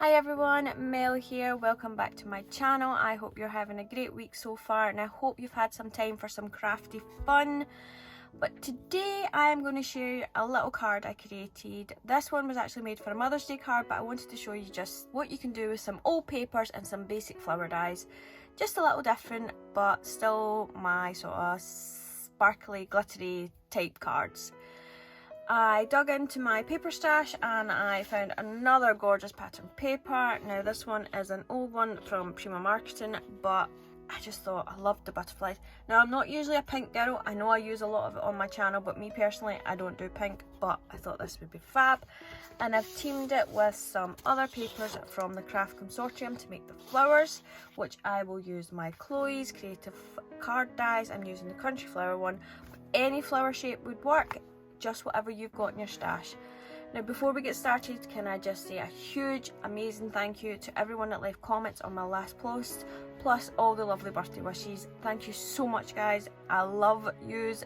Hi everyone, Mel here. Welcome back to my channel. I hope you're having a great week so far and I hope you've had some time for some crafty fun. But today I'm going to share a little card I created. This one was actually made for a Mother's Day card, but I wanted to show you just what you can do with some old papers and some basic flower dies. Just a little different, but still my sort of sparkly, glittery type cards. I dug into my paper stash and I found another gorgeous pattern paper. Now this one is an old one from Prima Marketing, but I just thought I loved the butterflies. Now I'm not usually a pink girl, I know I use a lot of it on my channel, but me personally I don't do pink, but I thought this would be fab. And I've teamed it with some other papers from the Craft Consortium to make the flowers, which I will use my Chloe's Creative Card dies. I'm using the Country Flower one. Any flower shape would work, just whatever you've got in your stash. Now before we get started, can I just say a huge amazing thank you to everyone that left comments on my last post, plus all the lovely birthday wishes. Thank you so much guys, I love yous,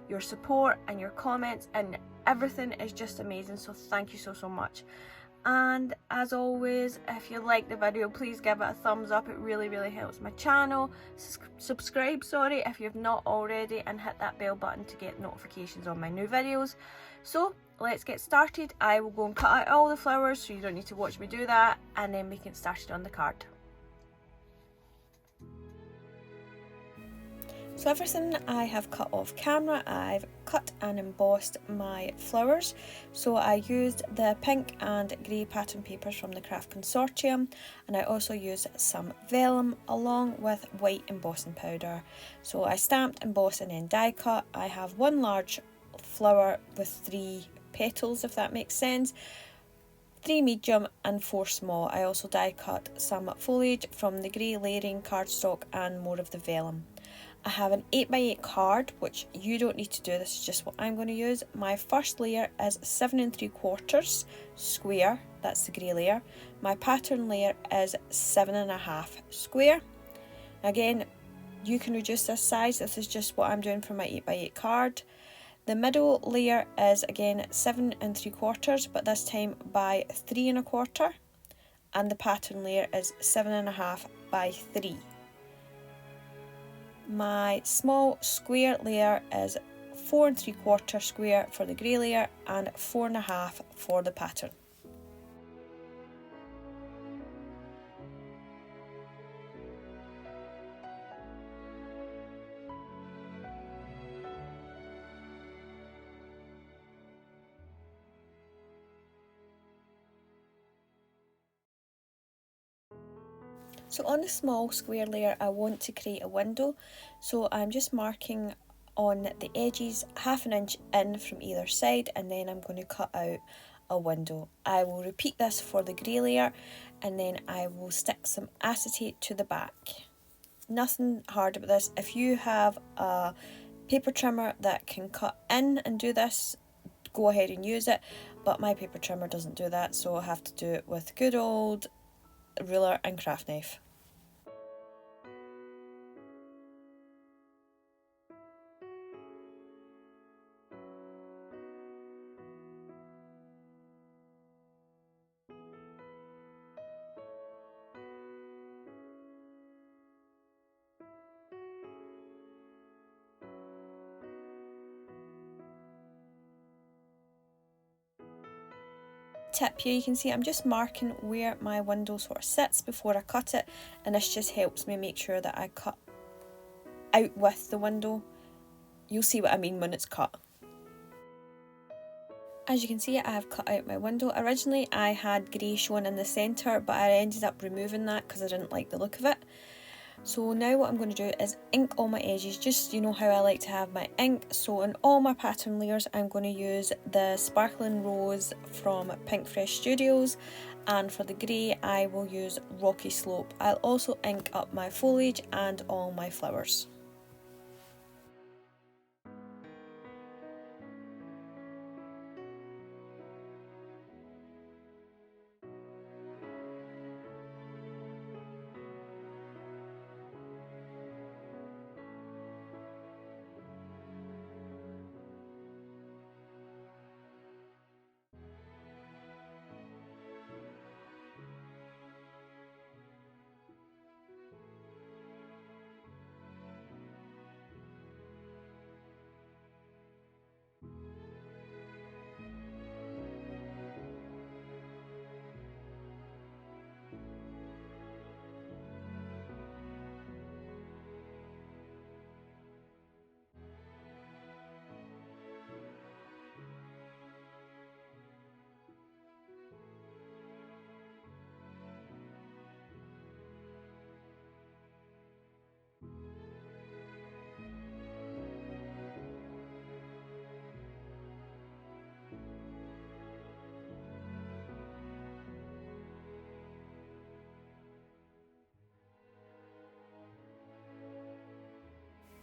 your support and your comments and everything is just amazing, so thank you so much. And as always, if you like the video, please give it a thumbs up. It really helps my channel. Subscribe, sorry, if you've not already, and hit that bell button to get notifications on my new videos. So let's get started. I will go and cut out all the flowers so you don't need to watch me do that, and then we can get started on the card. So everything I have cut off camera, I've cut and embossed my flowers. So I used the pink and grey pattern papers from the Craft Consortium, and I also used some vellum along with white embossing powder. So I stamped, embossed and then die cut. I have one large flower with 3 petals, if that makes sense, 3 medium and 4 small. I also die cut some foliage from the grey layering cardstock and more of the vellum. I have an 8x8 card, which you don't need to do, this is just what I'm going to use. My first layer is 7 3/4 square, that's the grey layer. My pattern layer is 7.5 square. Again, you can reduce this size, this is just what I'm doing for my 8x8 card. The middle layer is again 7 3/4, but this time by 3 1/4, and the pattern layer is 7.5 by 3. My small square layer is 4 3/4 square for the grey layer and 4.5 for the pattern. So on the small square layer I want to create a window, so I'm just marking on the edges 1/2 inch in from either side, and then I'm going to cut out a window. I will repeat this for the grey layer and then I will stick some acetate to the back. Nothing hard about this. If you have a paper trimmer that can cut in and do this, go ahead and use it, but my paper trimmer doesn't do that, so I have to do it with good old ruler and craft knife. Tip here, you can see I'm just marking where my window sort of sits before I cut it, and this just helps me make sure that I cut out with the window. You'll see what I mean when it's cut. As you can see, I have cut out my window. Originally I had grey shown in the centre, but I ended up removing that because I didn't like the look of it. So now what I'm going to do is ink all my edges, just you know how I like to have my ink. So in all my pattern layers I'm going to use the Sparkling Rose from Pink Fresh Studios, and for the grey I will use Rocky Slope. I'll also ink up my foliage and all my flowers.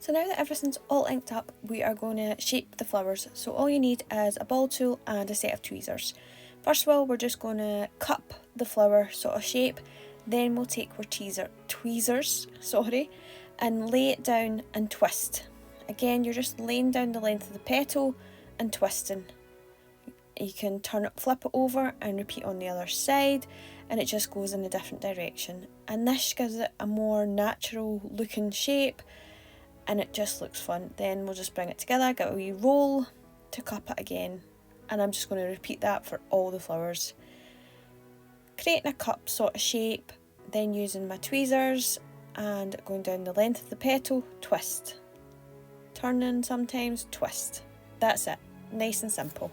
So now that everything's all inked up, we are going to shape the flowers. So all you need is a ball tool and a set of tweezers. First of all, we're just going to cup the flower sort of shape. Then we'll take our tweezers, and lay it down and twist. Again, you're just laying down the length of the petal and twisting. You can flip it over and repeat on the other side, and it just goes in a different direction. And this gives it a more natural looking shape, and it just looks fun. Then we'll just bring it together, get a wee roll to cup it again, and I'm just going to repeat that for all the flowers. Creating a cup sort of shape, then using my tweezers and going down the length of the petal, twist. Turning sometimes, twist. That's it. Nice and simple.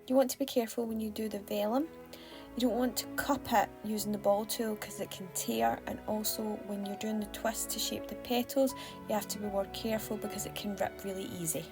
You want to be careful when you do the vellum. You don't want to cup it using the ball tool because it can tear, and also when you're doing the twist to shape the petals, you have to be more careful because it can rip really easy.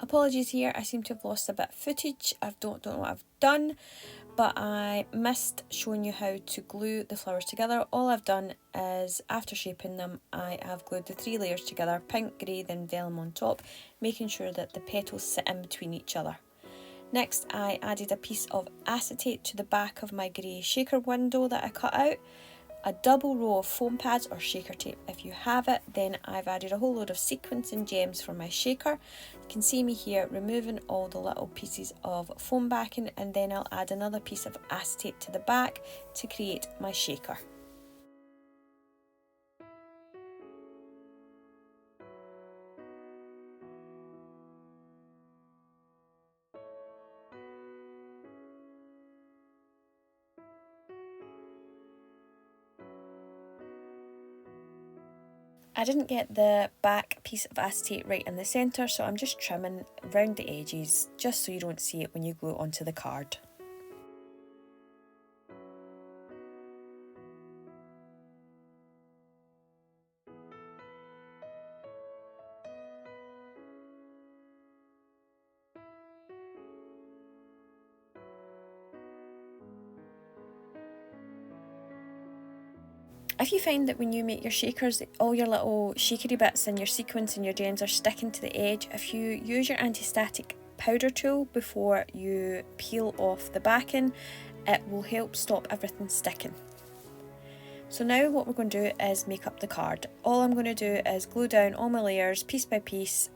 Apologies here, I seem to have lost a bit of footage. I don't know what I've done, but I missed showing you how to glue the flowers together. All I've done is, after shaping them, I have glued the 3 layers together, pink, grey, then vellum on top, making sure that the petals sit in between each other. Next, I added a piece of acetate to the back of my grey shaker window that I cut out, a double row of foam pads or shaker tape if you have it. Then I've added a whole load of sequins and gems for my shaker. You can see me here removing all the little pieces of foam backing, and then I'll add another piece of acetate to the back to create my shaker. I didn't get the back piece of acetate right in the centre, so I'm just trimming around the edges just so you don't see it when you glue it onto the card. If you find that when you make your shakers, all your little shakery bits and your sequins and your gems are sticking to the edge, if you use your anti-static powder tool before you peel off the backing, it will help stop everything sticking. So now what we're going to do is make up the card. All I'm going to do is glue down all my layers piece by piece.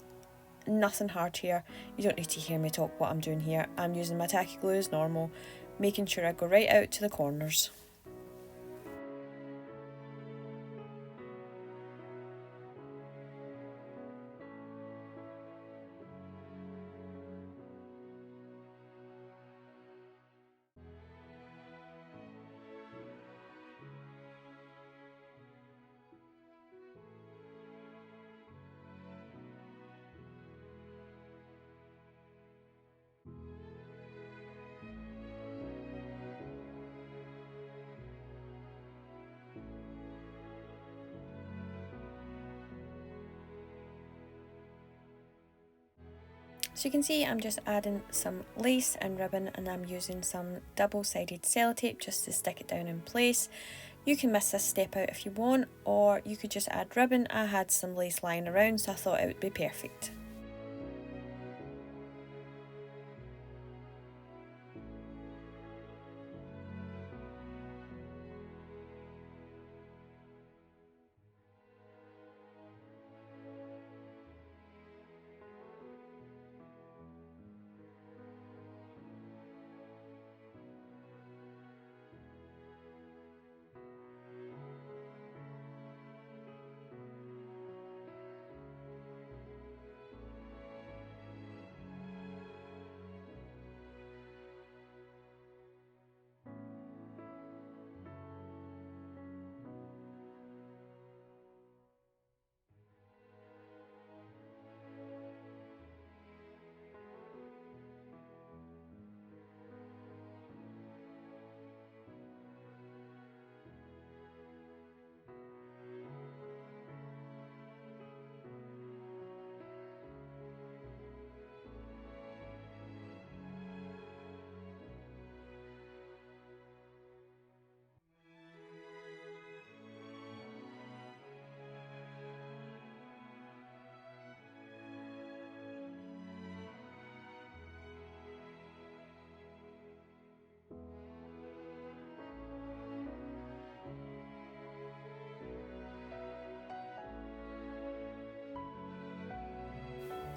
Nothing hard here. You don't need to hear me talk what I'm doing here. I'm using my tacky glue as normal, making sure I go right out to the corners. So you can see I'm just adding some lace and ribbon, and I'm using some double-sided sellotape just to stick it down in place. You can miss this step out if you want, or you could just add ribbon. I had some lace lying around, so I thought it would be perfect.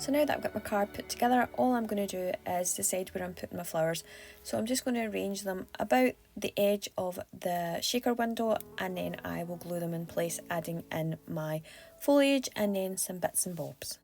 So now that I've got my card put together, all I'm going to do is decide where I'm putting my flowers. So I'm just going to arrange them about the edge of the shaker window, and then I will glue them in place, adding in my foliage and then some bits and bobs.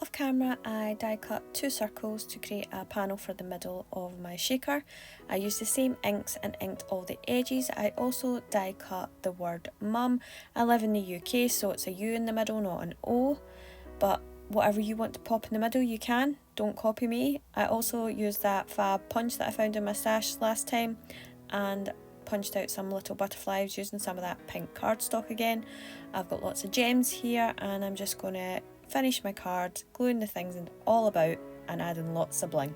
Off camera, I die cut 2 circles to create a panel for the middle of my shaker. I used the same inks and inked all the edges. I also die cut the word mum. I live in the UK, so it's a U in the middle, not an O, but whatever you want to pop in the middle you can, don't copy me. I also used that fab punch that I found in my stash last time and punched out some little butterflies using some of that pink cardstock again. I've got lots of gems here, and I'm just going to finish my card, gluing the things and all about and adding lots of bling.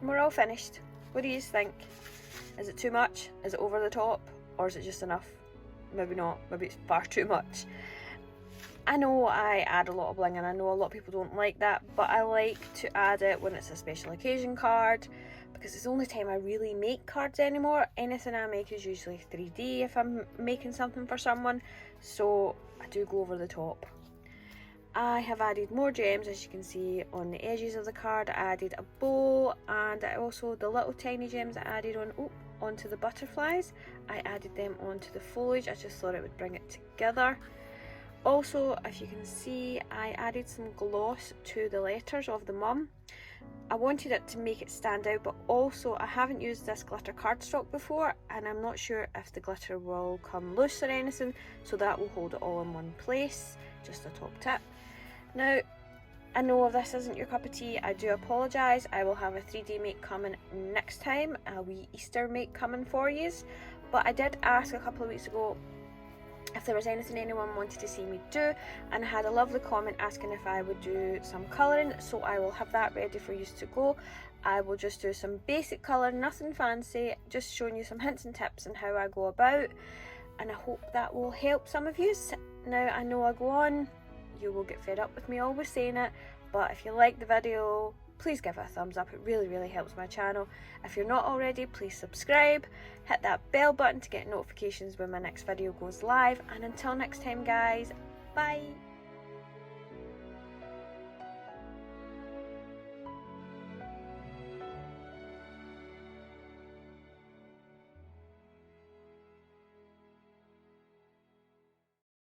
We're all finished. What do you think? Is it too much? Is it over the top? Or is it just enough? Maybe not. Maybe it's far too much. I know I add a lot of bling, and I know a lot of people don't like that, but I like to add it when it's a special occasion card, because it's the only time I really make cards anymore. Anything I make is usually 3D if I'm making something for someone, so I do go over the top. I have added more gems, as you can see on the edges of the card. I added a bow, and I also, the little tiny gems I added onto the butterflies, I added them onto the foliage. I just thought it would bring it together. Also, if you can see, I added some gloss to the letters of the mum. I wanted it to make it stand out, but also I haven't used this glitter cardstock before, and I'm not sure if the glitter will come loose or anything, so that will hold it all in one place. Just a top tip. Now, I know if this isn't your cup of tea, I do apologise. I will have a 3D make coming next time, a wee Easter make coming for yous. But I did ask a couple of weeks ago if there was anything anyone wanted to see me do, and I had a lovely comment asking if I would do some colouring, so I will have that ready for you to go. I will just do some basic colour, nothing fancy, just showing you some hints and tips on how I go about, and I hope that will help some of you. Now I know I go on, you will get fed up with me always saying it, but if you like the video, please give it a thumbs up. It really helps my channel. If you're not already, please subscribe, hit that bell button to get notifications when my next video goes live, and until next time guys, bye.